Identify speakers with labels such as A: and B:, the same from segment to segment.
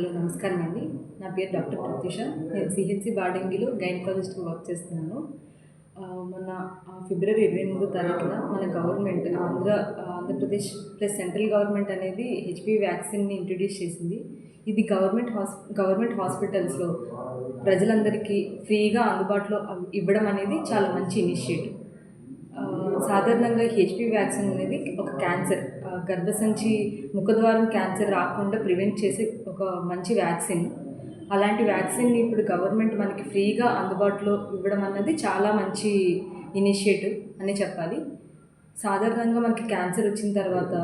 A: Hello నమస్కారం అండి. నా పేరు డాక్టర్ ప్రత్యూష. నేను సిహెచ్సి బాడంగిలో గైనకాలజిస్ట్‌గా వర్క్ చేస్తున్నాను. మొన్న ఫిబ్రవరి 28వ తారీఖున మన government Andhra Pradesh plus central government అనేది హెచ్‌పివి వ్యాక్సిన్‌ని ఇంట్రొడ్యూస్ చేసింది. ఇది గవర్నమెంట్ హాస్పిటల్స్‌లో ప్రజలందరికీ ఫ్రీగా అందుబాటులో ఇవ్వడం అనేది చాలా మంచి ఇనిషియేటివ్. సాధారణంగా హెచ్‌పివి వ్యాక్సిన్ అనేది ఒక క్యాన్సర్, గర్భసంచి ముఖద్వారం క్యాన్సర్ రాకుండా ప్రివెంట్ చేసే ఒక మంచి వ్యాక్సిన్. అలాంటి వ్యాక్సిన్‌ని ఇప్పుడు గవర్నమెంట్ మనకి ఫ్రీగా అందుబాటులో ఇవ్వడం అన్నది చాలా మంచి ఇనిషియేటివ్ అనే చెప్పాలి. సాధారణంగా మనకి క్యాన్సర్ వచ్చిన తర్వాత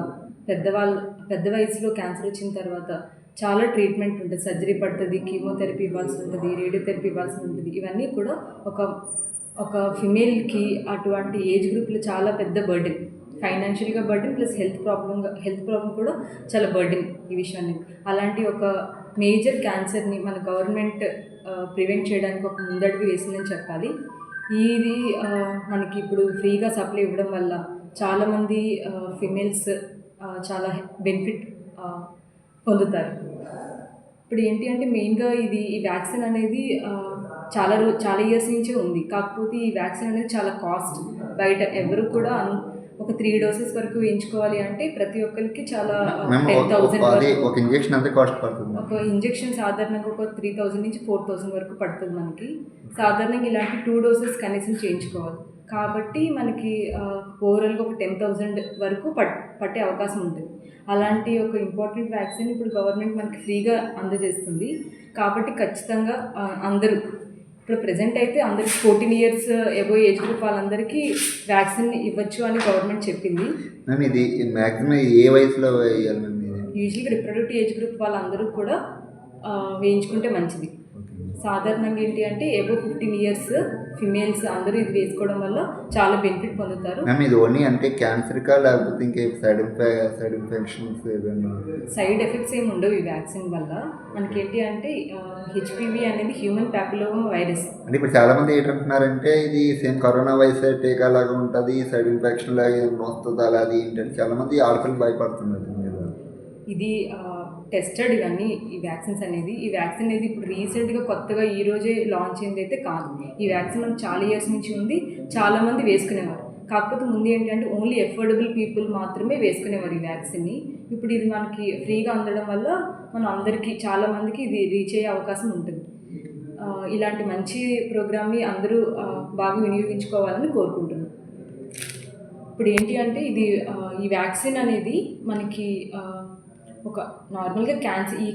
A: పెద్ద వయసులో క్యాన్సర్ వచ్చిన తర్వాత చాలా ట్రీట్మెంట్ ఉంటుంది. సర్జరీ పడుతుంది, కీమోథెరపీ ఇవ్వాల్సి ఉంటుంది, రేడియోథెరపీ ఇవ్వాల్సి ఉంటుంది. ఇవన్నీ కూడా ఒక ఫిమేల్‌కి అటువంటి ఏజ్ గ్రూప్‌లో చాలా పెద్ద బర్డెన్. ఫైనాన్షియల్‌గా బర్డెన్ ప్లస్ హెల్త్ ప్రాబ్లమ్ కూడా చాలా బర్డెన్ ఈ విషయాన్ని. అలాంటి ఒక మేజర్ క్యాన్సర్‌ని మన గవర్నమెంట్ ప్రివెంట్ చేయడానికి ఒక ముందడుగు వేసిందని చెప్పాలి. ఇది మనకి ఇప్పుడు ఫ్రీగా సప్లై ఇవ్వడం వల్ల చాలామంది ఫిమేల్స్ చాలా బెనిఫిట్ పొందుతారు. ఇప్పుడు ఏంటి అంటే మెయిన్‌గా ఈ వ్యాక్సిన్ అనేది చాలా ఇయర్స్ నుంచే ఉంది. కాకపోతే ఈ వ్యాక్సిన్ అనేది చాలా కాస్ట్. బయట ఎవరు కూడా ఒక 3 డోసెస్ వరకు వేయించుకోవాలి అంటే ప్రతి ఒక్కరికి చాలా 10,000
B: ఒక ఇంజెక్షన్ ఎంత కాస్ట్ పడుతుంది?
A: ఒక ఇంజెక్షన్ సాధారణంగా ఒక 3,000 నుంచి 4,000 వరకు పడుతుంది మనకి. సాధారణంగా ఇలాంటి 2 డోసెస్ కనీసం చేయించుకోవాలి. కాబట్టి మనకి ఓవరాల్‌గా ఒక 10,000 వరకు పట్టే అవకాశం ఉంటుంది. అలాంటి ఒక ఇంపార్టెంట్ వ్యాక్సిన్ ఇప్పుడు గవర్నమెంట్ మనకి ఫ్రీగా అందజేస్తుంది. కాబట్టి ఖచ్చితంగా అందరూ ఇప్పుడు ప్రెజెంట్ అయితే అందరికి 14 ఇయర్స్ అబోవ్ ఏజ్ గ్రూప్ వాళ్ళందరికీ వ్యాక్సిన్ ఇవ్వచ్చు అని గవర్నమెంట్ చెప్పింది.
B: మ్యామ్ ఇది మ్యాక్సిమం ఏ వయసులో వేయాలి మ్యామ్?
A: యూజువల్గా రిప్రొడక్టివ్ ఏజ్ గ్రూప్ వాళ్ళందరూ కూడా వేయించుకుంటే మంచిది. సాధారణంగా ఏంటి అంటే అబోవ్ 15 ఇయర్స్ ఫిమేల్స్ అందరూ ఇది వేసుకోవడం వల్ల చాలా బెనిఫిట్ పొందుతారు.
B: మ్యామ్ ఇది ఓన్లీ అంటే క్యాన్సర్కా లేకపోతే ఇంకే సైడ్ ఇన్ఫెక్షన్స్ ఏమైనా?
A: సైడ్ ఎఫెక్ట్స్ ఏమి ఉండవు ఈ వ్యాక్సిన్ వల్ల. మనకి ఏంటి అంటే హెచ్పివి అనేది హ్యూమన్ ప్యాపిలోమా వైరస్.
B: అంటే ఇప్పుడు చాలామంది ఏంటంటున్నారంటే ఇది సేమ్ కరోనా వైరస్ టీకా లాగా ఉంటుంది, సైడ్ ఇన్ఫెక్షన్ లాగా వస్తుంది అలా అది ఏంటంటే చాలామంది ఆడపిల్లలు భయపడుతున్నారు.
A: ఇది టెస్టెడ్ ఇవన్నీ ఈ వ్యాక్సిన్స్ అనేది. ఈ వ్యాక్సిన్ అనేది ఇప్పుడు రీసెంట్గా కొత్తగా ఈరోజే లాంచ్ అయింది అయితే కాదు. ఈ వ్యాక్సిన్ మనకు చాలా ఇయర్స్ నుంచి ఉంది, చాలామంది వేసుకునేవారు. కాకపోతే ముందు ఏంటంటే ఓన్లీ ఎఫోర్డబుల్ పీపుల్ మాత్రమే వేసుకునేవారు ఈ వ్యాక్సిన్ని. ఇప్పుడు ఇది మనకి ఫ్రీగా అందడం వల్ల మనం అందరికీ చాలామందికి ఇది రీచ్ అయ్యే అవకాశం ఉంటుంది. ఇలాంటి మంచి ప్రోగ్రామ్ని అందరూ బాగా వినియోగించుకోవాలని కోరుకుంటున్నాను. ఇప్పుడు ఏంటి అంటే ఈ వ్యాక్సిన్ అనేది మనకి ఒక నార్మల్గా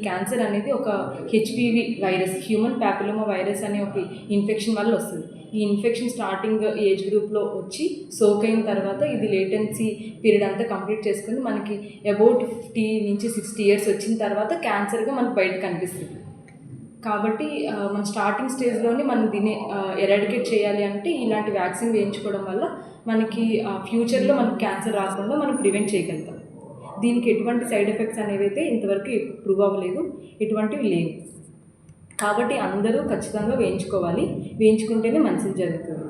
A: క్యాన్సర్ అనేది ఒక HPV virus, human papilloma virus అనే ఒక ఇన్ఫెక్షన్ వల్ల వస్తుంది. ఈ ఇన్ఫెక్షన్ స్టార్టింగ్ ఏజ్ గ్రూప్లో వచ్చి సోక్ అయిన తర్వాత ఇది లేటెన్సీ పీరియడ్ అంతా కంప్లీట్ చేసుకుని మనకి అబౌట్ 50 నుంచి 60 ఇయర్స్ వచ్చిన తర్వాత క్యాన్సర్గా మనకు బయట కనిపిస్తుంది. కాబట్టి మన స్టార్టింగ్ స్టేజ్లోనే మనం దీన్ని ఎరాడికేట్ చేయాలి అంటే ఇలాంటి వ్యాక్సిన్ వేయించుకోవడం వల్ల మనకి ఫ్యూచర్లో మనకి క్యాన్సర్ రాకుండా మనం ప్రివెంట్ చేయగలుగుతాం. దీనికి ఎటువంటి సైడ్ ఎఫెక్ట్స్ అనేవి అయితే ఇంతవరకు ప్రూవ్ అవ్వలేదు, ఎటువంటివి లేవు. కాబట్టి అందరూ ఖచ్చితంగా వేయించుకోవాలి, వేయించుకుంటేనే మంచిది జరుగుతుంది.